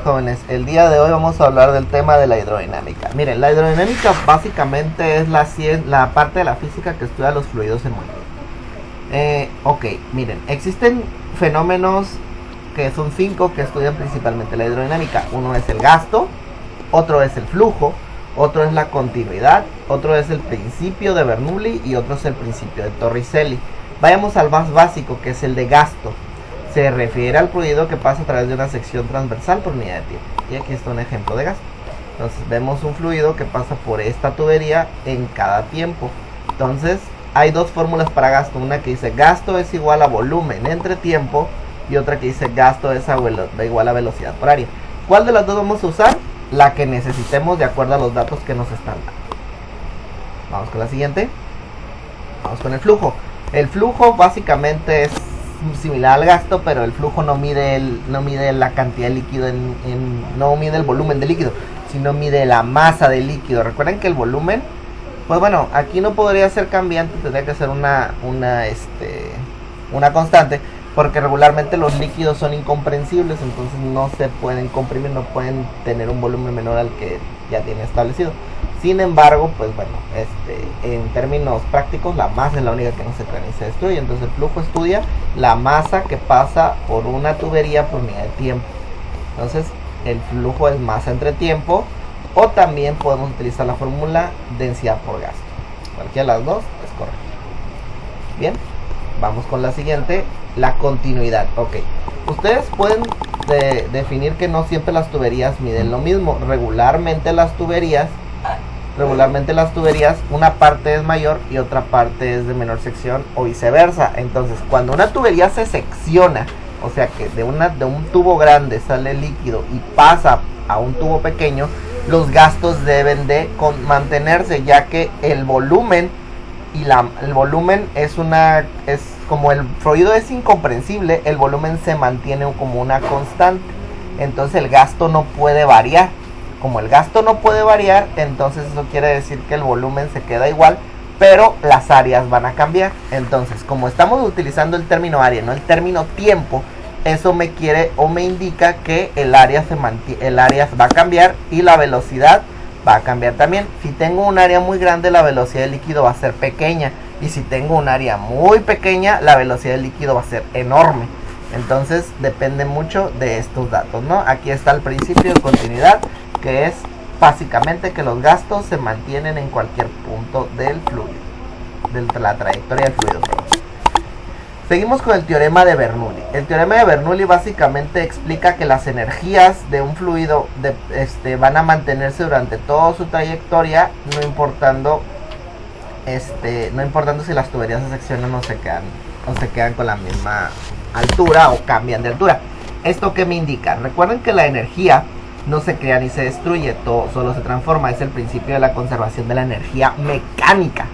jóvenes, el día de hoy vamos a hablar del tema de la hidrodinámica. Miren, la hidrodinámica básicamente es la parte de la física que estudia los fluidos en movimiento. Ok, miren, existen fenómenos que son 5 que estudian principalmente la hidrodinámica. Uno es el gasto, otro es el flujo, otro es la continuidad, otro es el principio de Bernoulli y otro es el principio de Torricelli. Vayamos al más básico, que es el de gasto. Se refiere al fluido que pasa a través de una sección transversal por unidad de tiempo. Y aquí está un ejemplo de gasto. Entonces vemos un fluido que pasa por esta tubería en cada tiempo. Entonces hay dos fórmulas para gasto. Una que dice gasto es igual a volumen entre tiempo y otra que dice gasto es igual a velocidad por área. ¿Cuál de las dos vamos a usar? La que necesitemos de acuerdo a los datos que nos están dando. Vamos con la siguiente. Vamos con el flujo. El flujo básicamente es similar al gasto, pero el flujo no mide la cantidad de líquido, no mide el volumen de líquido, sino mide la masa de líquido. Recuerden que el volumen, pues bueno, aquí no podría ser cambiante, tendría que ser una constante, porque regularmente los líquidos son incomprensibles, entonces no se pueden comprimir, no pueden tener un volumen menor al que ya tiene establecido. Sin embargo, pues bueno, en términos prácticos, la masa es la única que no se crea ni se destruye. Entonces el flujo estudia la masa que pasa por una tubería por unidad de tiempo. Entonces el flujo es masa entre tiempo, o también podemos utilizar la fórmula densidad por gasto. Cualquiera de las dos es correcto. Bien, vamos con la siguiente, la continuidad. Ok, ustedes pueden definir que no siempre las tuberías miden lo mismo. Regularmente las tuberías, una parte es mayor y otra parte es de menor sección o viceversa. Entonces cuando una tubería se secciona, o sea que de un tubo grande sale líquido y pasa a un tubo pequeño, los gastos deben de mantenerse, ya que el volumen es como el fluido es incomprensible, el volumen se mantiene como una constante. Entonces el gasto no puede variar. Como el gasto no puede variar, entonces eso quiere decir que el volumen se queda igual, pero las áreas van a cambiar. Entonces, como estamos utilizando el término área, no el término tiempo, eso me indica que el área va a cambiar y la velocidad va a cambiar también. Si tengo un área muy grande, la velocidad del líquido va a ser pequeña, y si tengo un área muy pequeña, la velocidad del líquido va a ser enorme. Entonces depende mucho de estos datos, ¿no? Aquí está el principio de continuidad, que es básicamente que los gastos se mantienen en cualquier punto del fluido, de la trayectoria del fluido. Seguimos con el teorema de Bernoulli. El teorema de Bernoulli básicamente explica que las energías de un fluido van a mantenerse durante toda su trayectoria, no importando si las tuberías se seccionan o se quedan con la misma altura o cambian de altura. ¿Esto qué me indica? Recuerden que la energía no se crea ni se destruye, todo solo se transforma. Es el principio de la conservación de la energía mecánica.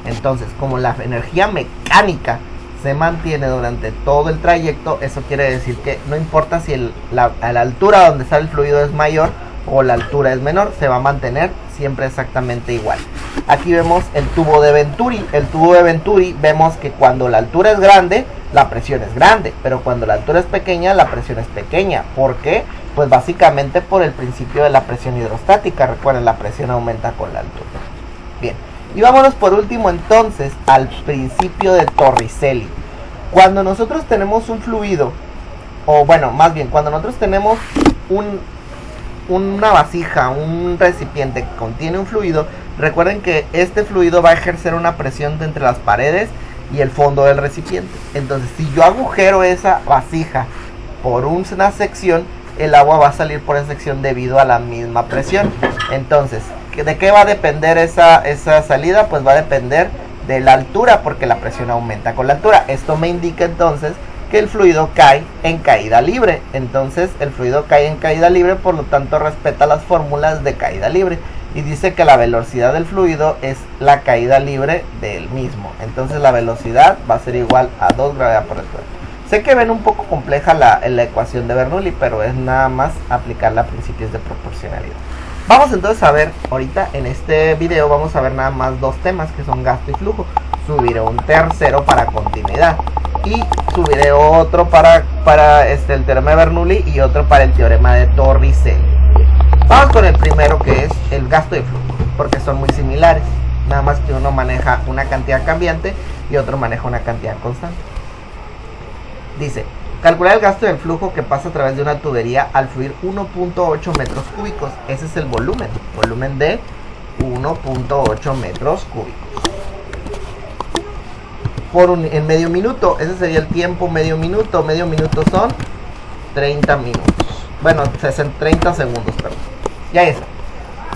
Entonces, como la energía mecánica se mantiene durante todo el trayecto, eso quiere decir que no importa si la altura donde sale el fluido es mayor o la altura es menor, se va a mantener siempre exactamente igual. Aquí vemos el tubo de Venturi. El tubo de Venturi, vemos que cuando la altura es grande, la presión es grande, pero cuando la altura es pequeña, la presión es pequeña. ¿Por qué? Pues básicamente por el principio de la presión hidrostática. Recuerden, la presión aumenta con la altura. Bien, y vámonos por último entonces al principio de Torricelli. Cuando nosotros tenemos un fluido, o bueno, más bien, cuando nosotros tenemos una vasija, un recipiente que contiene un fluido, recuerden que este fluido va a ejercer una presión entre las paredes y el fondo del recipiente. Entonces, si yo agujero esa vasija por una sección, el agua va a salir por esa sección debido a la misma presión. Entonces, ¿de qué va a depender esa salida? Pues va a depender de la altura, porque la presión aumenta con la altura. Esto me indica entonces que el fluido cae en caída libre. Entonces el fluido cae en caída libre, por lo tanto respeta las fórmulas de caída libre, y dice que la velocidad del fluido es la caída libre del mismo. Entonces la velocidad va a ser igual a 2 gravedad por altura. Sé que ven un poco compleja la ecuación de Bernoulli, pero es nada más aplicarla a principios de proporcionalidad. Vamos entonces a ver, ahorita en este video vamos a ver nada más dos temas, que son gasto y flujo. Subiré un tercero para continuidad. Y subiré otro para el teorema de Bernoulli y otro para el teorema de Torricelli. Vamos con el primero, que es el gasto de flujo, porque son muy similares, nada más que uno maneja una cantidad cambiante y otro maneja una cantidad constante. Dice, calcular el gasto del flujo que pasa a través de una tubería al fluir 1.8 metros cúbicos. Ese es el volumen de 1.8 metros cúbicos. En medio minuto, ese sería el tiempo medio minuto son 30 minutos. Bueno, 30 segundos, perdón. Ya está.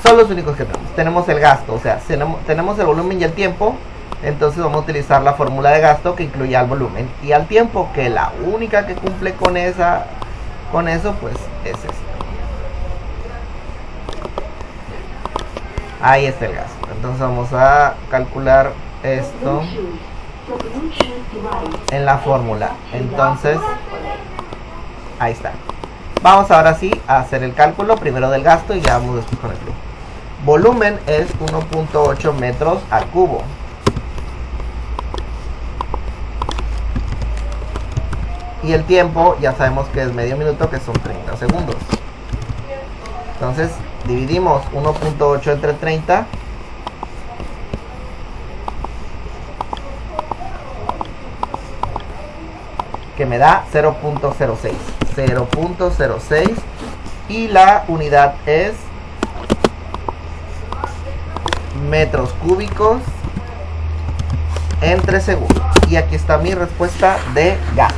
Son los únicos que tenemos. Tenemos el gasto, o sea, tenemos el volumen y el tiempo. Entonces vamos a utilizar la fórmula de gasto que incluye al volumen y al tiempo, que la única que cumple con eso, pues es esta. Ahí está el gasto. Entonces vamos a calcular esto en la fórmula. Entonces, ahí está. Vamos ahora sí a hacer el cálculo primero del gasto y ya vamos después con el flujo. Volumen es 1.8 metros al cubo. Y el tiempo ya sabemos que es medio minuto, que son 30 segundos. Entonces dividimos 1.8 entre 30. Que me da 0.06. 0.06. Y la unidad es metros cúbicos entre segundos. Y aquí está mi respuesta de gasto.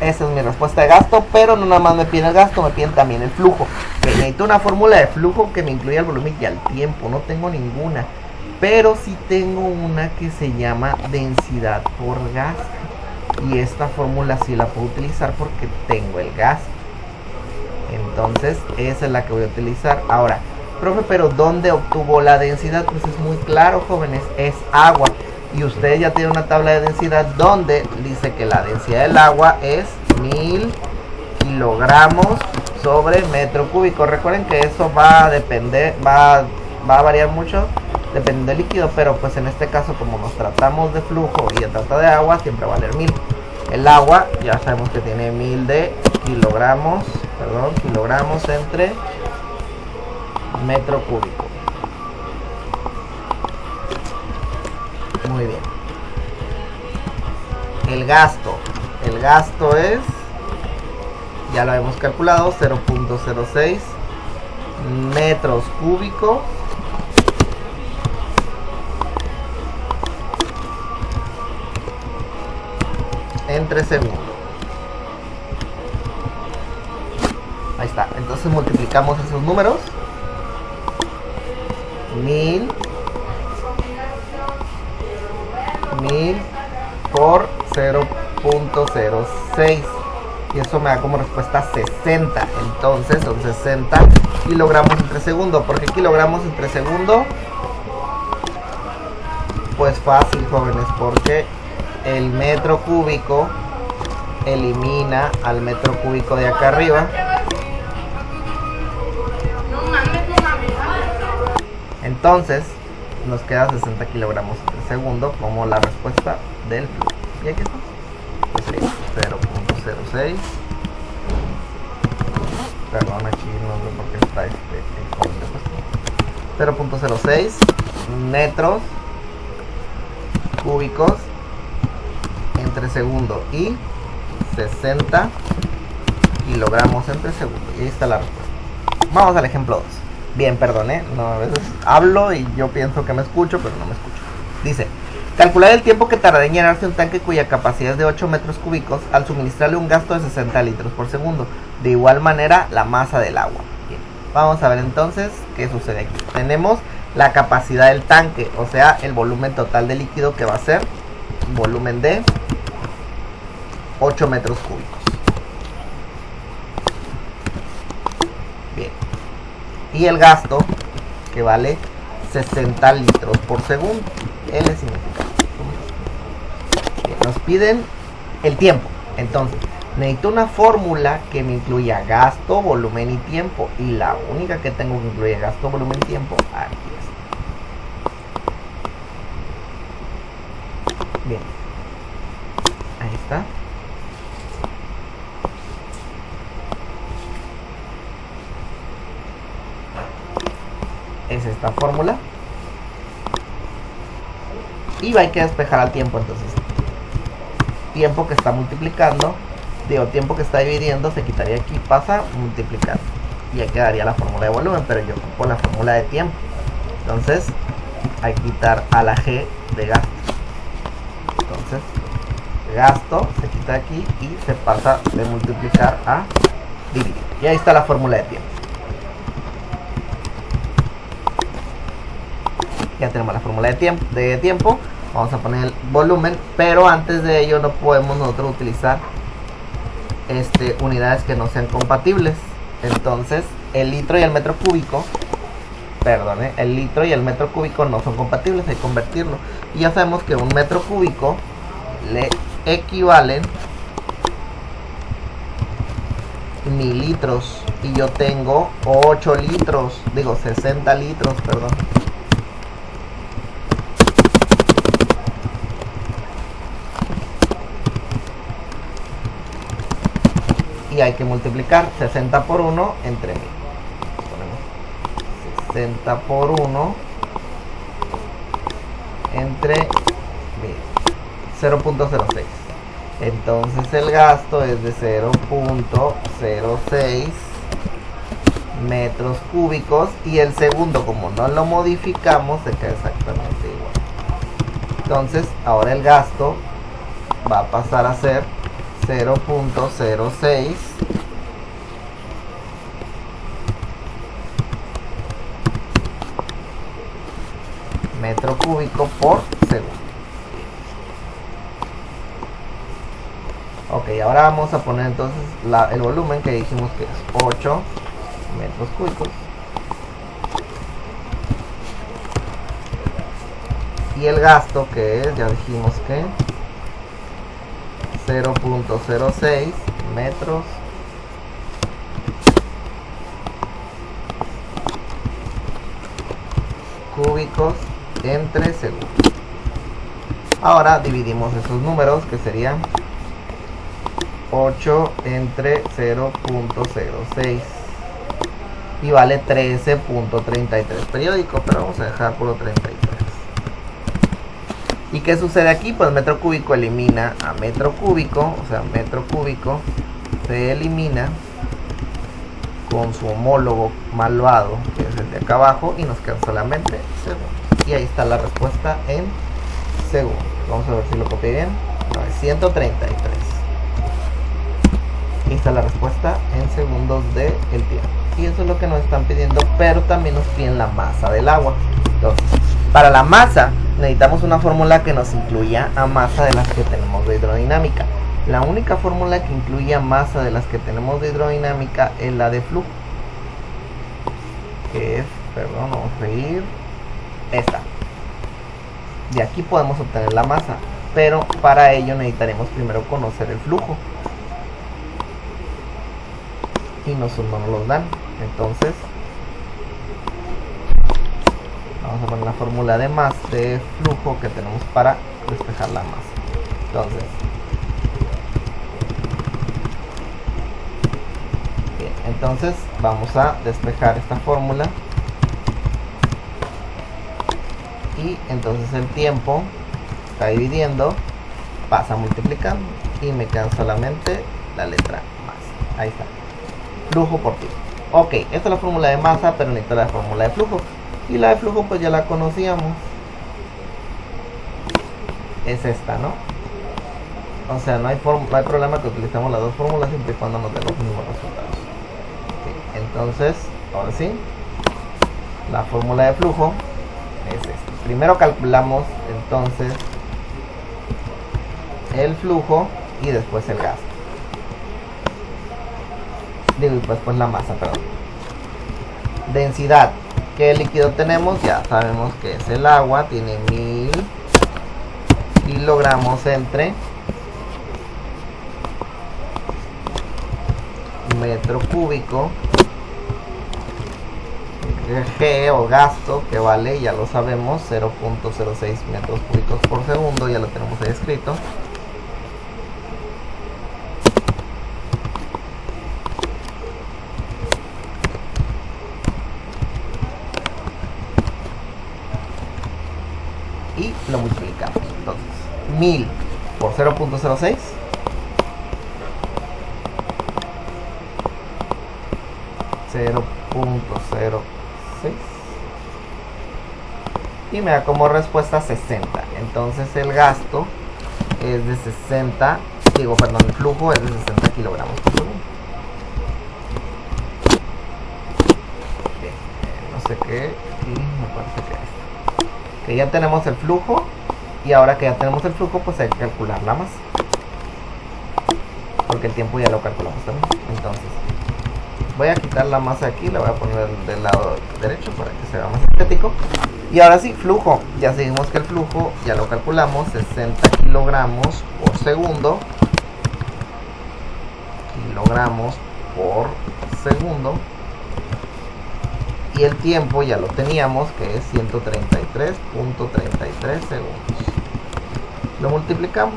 Esa es mi respuesta de gasto, pero no nada más me piden el gasto, me piden también el flujo. Que necesito una fórmula de flujo que me incluya el volumen y el tiempo. No tengo ninguna, pero sí tengo una que se llama densidad por gasto. Y esta fórmula sí la puedo utilizar porque tengo el gasto. Entonces esa es la que voy a utilizar. Ahora, profe, pero ¿dónde obtuvo la densidad? Pues es muy claro, jóvenes, es agua. Y ustedes ya tienen una tabla de densidad donde dice que la densidad del agua es 1000 kilogramos sobre metro cúbico. Recuerden que eso va a depender, va a variar mucho dependiendo del líquido, pero pues en este caso, como nos tratamos de flujo y se trata de agua, siempre va a valer 1000. El agua ya sabemos que tiene 1000 de kilogramos entre metro cúbico. Muy bien. El gasto es, ya lo hemos calculado, 0.06 metros cúbicos entre segundo. Ahí está. Entonces multiplicamos esos números. 1000 por 0.06 y eso me da como respuesta 60. Entonces son 60 kilogramos entre segundo. ¿Por qué kilogramos entre segundo? Pues fácil, jóvenes, porque el metro cúbico elimina al metro cúbico de acá arriba. Entonces nos queda 60 kilogramos por segundo como la respuesta del flujo. Y aquí está. Pues sí, 0.06. Perdón, aquí no sé por qué está el código. 0.06 metros cúbicos entre segundo y 60 kilogramos entre segundo. Y ahí está la respuesta. Vamos al ejemplo 2. Bien, perdón, no, a veces hablo y yo pienso que me escucho, pero no me escucho. Dice, calcular el tiempo que tarda en llenarse un tanque cuya capacidad es de 8 metros cúbicos al suministrarle un gasto de 60 litros por segundo. De igual manera, la masa del agua. Bien, vamos a ver entonces qué sucede aquí. Tenemos la capacidad del tanque, o sea, el volumen total de líquido, que va a ser un volumen de 8 metros cúbicos. Bien. Y el gasto, que vale 60 litros por segundo. L significa. Nos piden el tiempo. Entonces, necesito una fórmula que me incluya gasto, volumen y tiempo. Y la única que tengo que incluye gasto, volumen y tiempo, aquí Bien, ahí está. Es esta fórmula. Y hay que despejar al tiempo, entonces tiempo que está multiplicando, tiempo que está dividiendo, se quitaría aquí, pasa multiplicando. Y ahí quedaría la fórmula de volumen, pero yo ocupo la fórmula de tiempo. Entonces hay que quitar a la G de gasto. Entonces gasto se quita aquí y se pasa de multiplicar a dividir. Y ahí está la fórmula de tiempo. Ya tenemos la fórmula de tiempo. Vamos a poner el volumen, pero antes de ello no podemos nosotros utilizar unidades que no sean compatibles. Entonces el litro y el metro cúbico, el litro y el metro cúbico no son compatibles, hay que convertirlo. Y ya sabemos que un metro cúbico le equivalen 1000 litros y yo tengo 8 litros, 60 litros, perdón. Y hay que multiplicar 60 por 1 entre 1000. Ponemos 60 por 1 entre 1000. 0.06. Entonces el gasto es de 0.06 metros cúbicos. Y el segundo, como no lo modificamos, se queda exactamente igual. Entonces ahora el gasto va a pasar a ser 0.06 metro cúbico por segundo. Ok, ahora vamos a poner entonces el volumen que dijimos que es 8 metros cúbicos. Y el gasto que es, ya dijimos que 0.06 metros cúbicos entre segundos. Ahora dividimos esos números, que serían 8 entre 0.06 y vale 13.33 periódico, pero vamos a dejar puro 33. ¿Y qué sucede aquí? Pues metro cúbico elimina a metro cúbico, o sea, metro cúbico se elimina con su homólogo malvado, que es el de acá abajo, y nos quedan solamente segundos. Y ahí está la respuesta en segundos. Vamos a ver si lo copié bien. 933. Ahí está la respuesta en segundos del tiempo. Y eso es lo que nos están pidiendo, pero también nos piden la masa del agua. Entonces, para la masa necesitamos una fórmula que nos incluya a masa de las que tenemos de hidrodinámica. La única fórmula que incluye masa de las que tenemos de hidrodinámica es la de flujo, que es, vamos a ir esta. De aquí podemos obtener la masa, pero para ello necesitaremos primero conocer el flujo, y nosotros no nos los dan. Entonces vamos a poner la fórmula de flujo que tenemos para despejar la masa. Entonces, bien, entonces vamos a despejar esta fórmula, y entonces el tiempo está dividiendo, pasa multiplicando, y me queda solamente la letra masa. Ahí está, flujo por tiempo. Ok, esta es la fórmula de masa, pero necesito la fórmula de flujo. Y la de flujo pues ya la conocíamos. Es esta, ¿no? O sea, no hay problema que utilicemos las dos fórmulas siempre y cuando nos den los mismos resultados. Okay, entonces, ahora sí, la fórmula de flujo es esta. Primero calculamos entonces el flujo y después el gasto. Digo, y pues la masa, perdón. Densidad. ¿Qué líquido tenemos? Ya sabemos que es el agua, tiene 1000 kilogramos entre metro cúbico G o gasto, que vale, ya lo sabemos, 0.06 metros cúbicos por segundo, ya lo tenemos ahí escrito. Y lo multiplicamos. Entonces, 1000 por 0.06 0.06 y me da como respuesta 60. Entonces el gasto es de 60, el flujo es de 60 kilogramos por segundo. Bien, no sé qué, y me parece que es que ya tenemos el flujo, y ahora que ya tenemos el flujo, pues hay que calcular la masa, porque el tiempo ya lo calculamos también. Entonces voy a quitar la masa aquí, la voy a poner del lado derecho para que se vea más estético. Y ahora sí, flujo. Ya seguimos que el flujo ya lo calculamos, 60 kilogramos por segundo. Kilogramos por segundo. Y el tiempo ya lo teníamos, que es 133.33 segundos. Lo multiplicamos.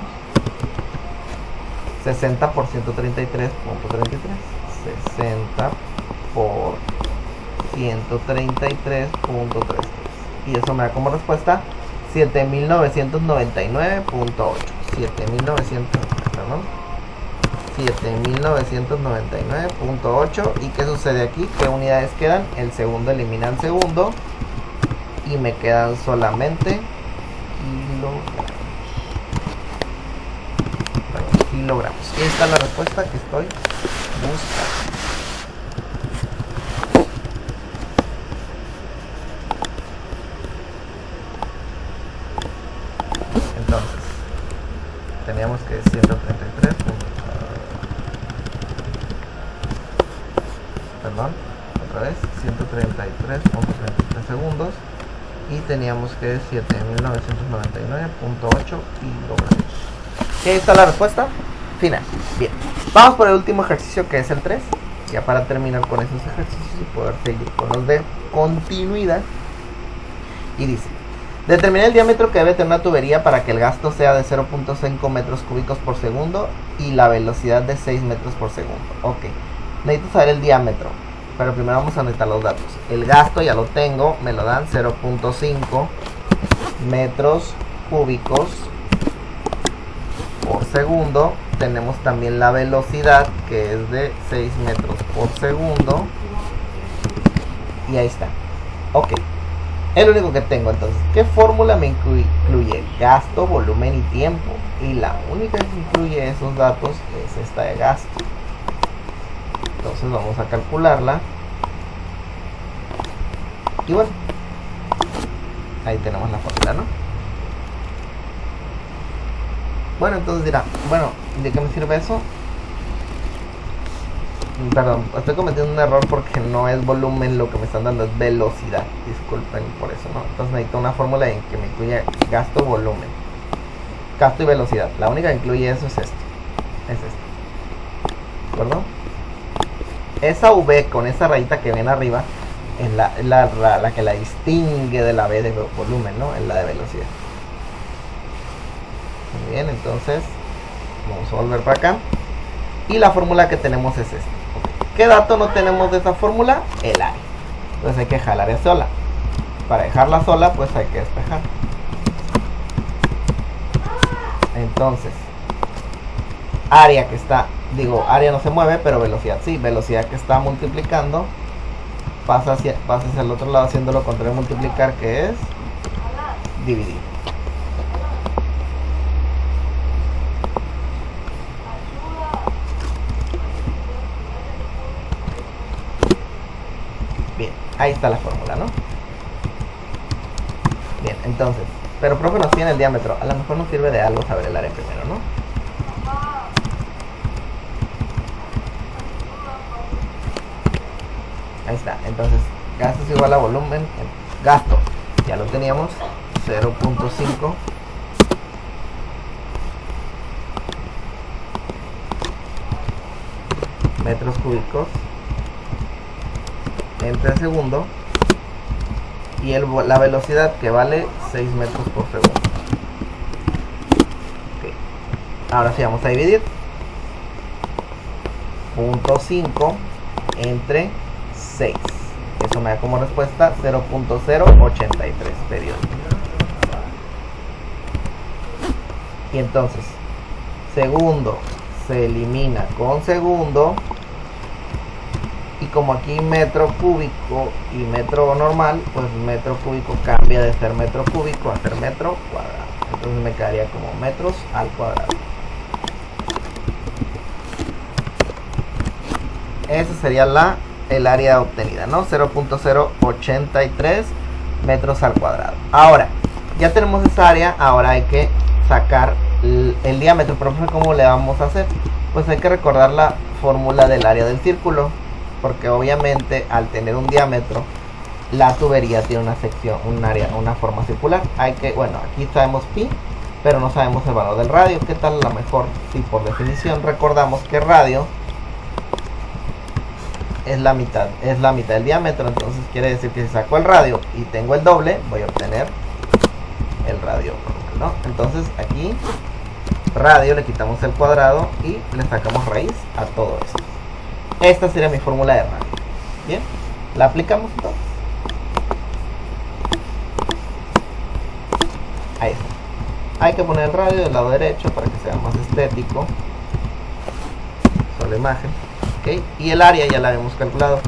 60 por 133.33. 60 por 133.33 y eso me da como respuesta 7.999.8. 7.999.8. ¿Y qué sucede aquí? ¿Qué unidades quedan? El segundo elimina el segundo y me quedan solamente kilogramos. Y esta es la respuesta que estoy buscando. Entonces, teníamos que 133. Perdón, otra vez, 133.33 segundos. Y teníamos que 7.999.8 kilogramos. Y ahí está la respuesta final. Bien, vamos por el último ejercicio, que es el 3. Ya para terminar con esos ejercicios y poder seguir con los de continuidad. Y dice: determina el diámetro que debe tener una tubería para que el gasto sea de 0.5 metros cúbicos por segundo y la velocidad de 6 metros por segundo. Ok, necesito saber el diámetro, pero primero vamos a necesitar los datos. El gasto ya lo tengo, me lo dan 0.5 metros cúbicos por segundo. Tenemos también la velocidad, que es de 6 metros por segundo. Y ahí está. Ok, es lo único que tengo. Entonces, ¿qué fórmula me incluye gasto, volumen y tiempo? Y la única que incluye esos datos es esta de gasto. Entonces vamos a calcularla. Y bueno, ahí tenemos la fórmula, ¿no? Bueno, entonces dirá, bueno, ¿de qué me sirve eso? Perdón, estoy cometiendo un error porque no es volumen lo que me están dando, es velocidad. Disculpen por eso, ¿no? Entonces necesito una fórmula en que me incluya gasto, volumen, gasto y velocidad. La única que incluye eso es esto. Es esto. ¿De acuerdo? Esa V con esa rayita que ven arriba es la que la distingue de la V de volumen, ¿no? Es la de velocidad. Muy bien, entonces vamos a volver para acá. Y la fórmula que tenemos es esta. ¿Qué dato no tenemos de esa fórmula? El área. Entonces hay que dejar el área sola. Para dejarla sola, pues hay que despejar. Entonces, área que está, área no se mueve, pero velocidad sí. Velocidad que está multiplicando, pasa hacia el otro lado haciendo lo contrario, multiplicar, que es dividir. Bien, ahí está la fórmula, ¿no? Bien, entonces, pero profe nos tiene el diámetro. A lo mejor nos sirve de algo saber el área primero, ¿no? Ahí está, entonces gasto es igual a volumen. Gasto, ya lo teníamos, 0.5 metros cúbicos entre segundo y la velocidad que vale 6 metros por segundo. Okay. Ahora sí vamos a dividir 0.5 entre 6. Eso me da como respuesta 0.083 periodos. Y entonces, segundo se elimina con segundo. Y como aquí metro cúbico y metro normal, pues metro cúbico cambia de ser metro cúbico a ser metro cuadrado. Entonces me quedaría como metros al cuadrado. Esa sería el área obtenida, ¿no? 0.083 metros al cuadrado. Ahora, ya tenemos esa área, ahora hay que sacar el diámetro. Pero ¿cómo le vamos a hacer? Pues hay que recordar la fórmula del área del círculo, porque obviamente al tener un diámetro, la tubería tiene una sección, un área, una forma circular. Bueno, aquí sabemos pi, pero no sabemos el valor del radio. ¿Qué tal a lo mejor si por definición recordamos que radio es la mitad del diámetro? Entonces quiere decir que si saco el radio y tengo el doble, voy a obtener el radio, ¿no? Entonces aquí radio le quitamos el cuadrado y le sacamos raíz a todo esto. Esta sería mi fórmula de radio. Bien, la aplicamos entonces. Ahí está. Hay que poner el radio del lado derecho para que sea más estético. Solo imagen. Okay. Y el área ya la habíamos calculado.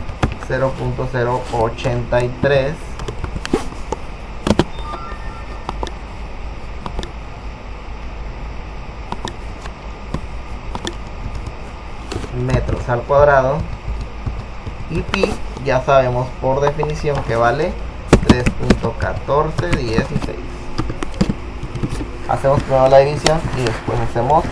0.083 metros al cuadrado, y pi ya sabemos por definición que vale 3.1416. Hacemos primero la división y después hacemos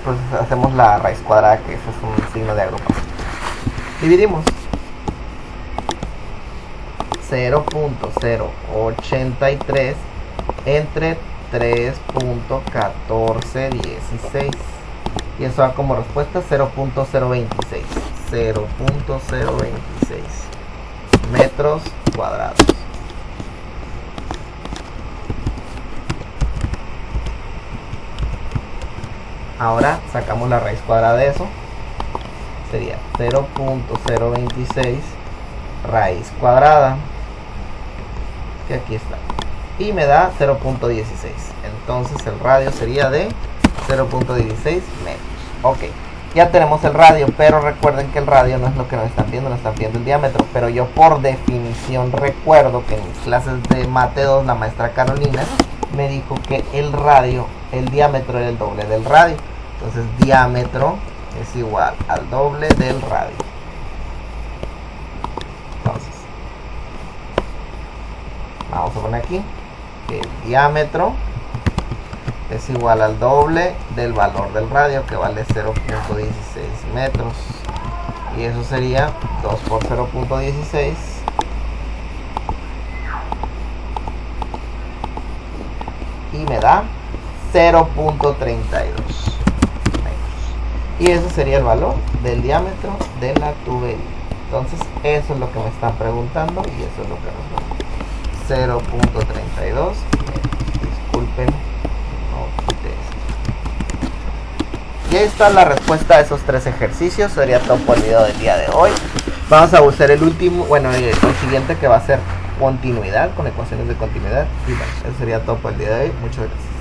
pues hacemos la raíz cuadrada, que eso es un signo de agrupación. Dividimos 0.083 entre 3.1416, y eso da como respuesta 0.026 metros cuadrados. Ahora sacamos la raíz cuadrada de eso, sería 0.026 raíz cuadrada, que aquí está, y me da 0.16. Entonces el radio sería de 0.16 metros. Ok, ya tenemos el radio, pero recuerden que el radio no es lo que nos están viendo el diámetro. Pero yo por definición recuerdo que en mis clases de Mate 2 la maestra Carolina me dijo que el diámetro era el doble del radio. Entonces diámetro es igual al doble del radio. Entonces vamos a poner aquí que el diámetro es igual al doble del valor del radio, que vale 0.16 metros, y eso sería 2 por 0.16 y me da 0.32 metros, y ese sería el valor del diámetro de la tubería. Entonces eso es lo que me están preguntando y eso es lo que nos da 0.32 metros. Disculpen. Y ahí está la respuesta a esos 3 ejercicios. Sería todo por el video del día de hoy. Vamos a usar el último, el siguiente, que va a ser continuidad, con ecuaciones de continuidad. Y bueno, eso sería todo por el día de hoy. Muchas gracias.